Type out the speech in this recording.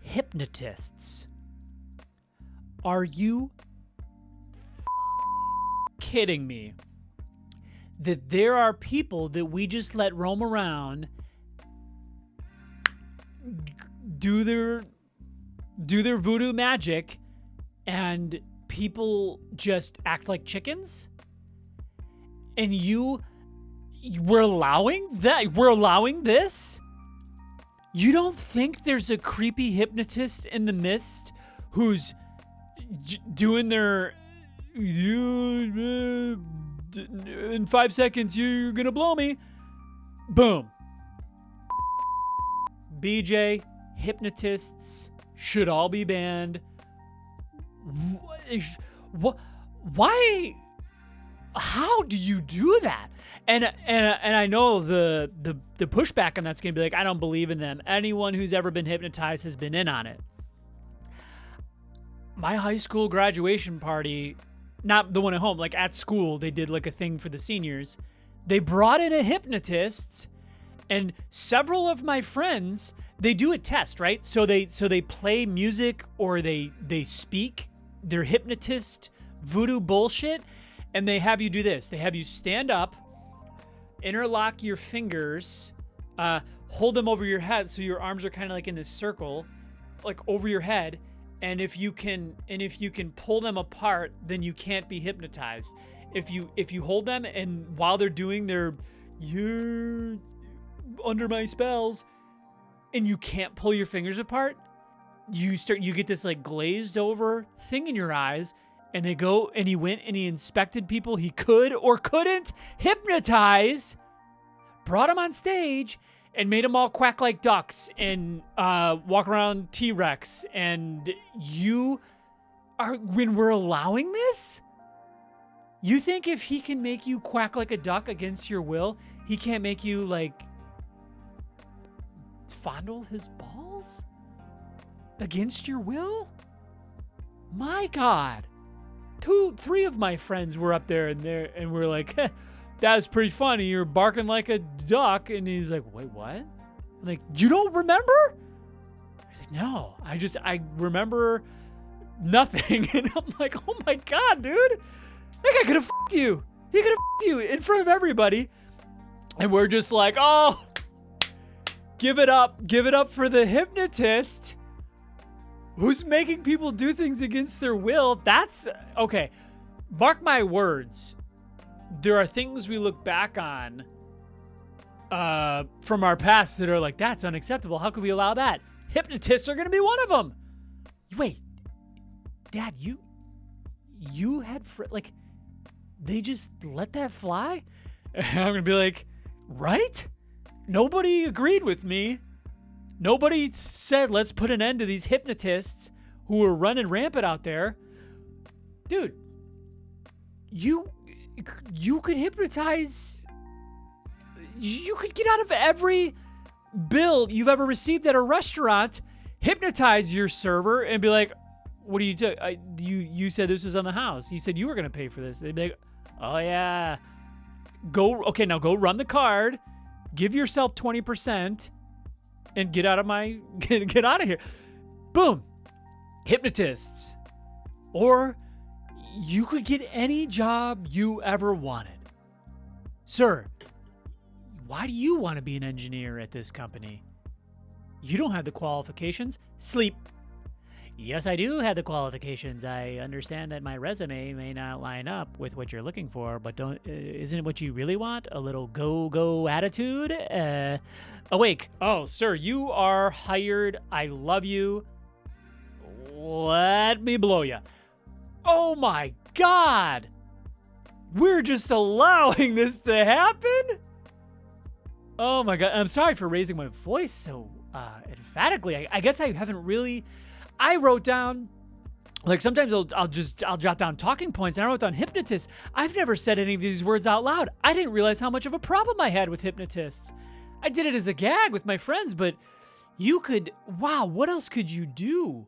hypnotists. Are you kidding me? That there are people that we just let roam around, do their voodoo magic, and people just act like chickens? And we're allowing that? We're allowing this? You don't think there's a creepy hypnotist in the midst who's doing their in 5 seconds you're gonna blow me, boom. BJ, hypnotists should all be banned. Why? How do you do that? And I know the pushback on that's gonna be like, I don't believe in them. Anyone who's ever been hypnotized has been in on it. My high school graduation party, not the one at home, like at school, they did like a thing for the seniors. They brought in a hypnotist, and several of my friends, they do a test, right? So they play music or they speak their hypnotist voodoo bullshit, and they have you do this. They have you stand up, interlock your fingers, hold them over your head so your arms are kind of like in this circle, like over your head. And if you can pull them apart, then you can't be hypnotized. If you hold them and while they're doing their "you're under my spells," and you can't pull your fingers apart, you get this like glazed over thing in your eyes. And they go and he went and he inspected people he could or couldn't hypnotize, brought them on stage, and made them all quack like ducks and walk around T-Rex. And when we're allowing this, you think if he can make you quack like a duck against your will, he can't make you like fondle his balls against your will? My God. 2-3 of my friends were up there and we're like, that was pretty funny. You're barking like a duck. And he's like, wait, what? I'm like, you don't remember? He's like, no, I remember nothing. And I'm like, oh my God, dude, that guy could have f***ed you. He could have f***ed you in front of everybody. And we're just like, oh, give it up for the hypnotist who's making people do things against their will. That's okay. Mark my words. There are things we look back on from our past that are like, that's unacceptable. How could we allow that? Hypnotists are going to be one of them. Wait, Dad, you had like, they just let that fly? And I'm going to be like, right? Nobody agreed with me. Nobody said, let's put an end to these hypnotists who are running rampant out there. Dude, you could hypnotize. You could get out of every bill you've ever received at a restaurant, hypnotize your server, and be like, what do you do? You said this was on the house. You said you were going to pay for this. They'd be like, oh, yeah. Now go run the card. Give yourself 20%. And get out of here. Boom. Hypnotists. Or you could get any job you ever wanted. Sir, why do you want to be an engineer at this company? You don't have the qualifications. Sleep. Yes, I do have the qualifications. I understand that my resume may not line up with what you're looking for, but isn't it what you really want? A little go attitude? Awake. Oh, sir, you are hired. I love you. Let me blow you. Oh my God. We're just allowing this to happen? Oh my God. I'm sorry for raising my voice so emphatically. I guess I haven't really... I wrote down, like sometimes I'll jot down talking points, and I wrote down hypnotist. I've never said any of these words out loud. I didn't realize how much of a problem I had with hypnotists. I did it as a gag with my friends, but what else could you do?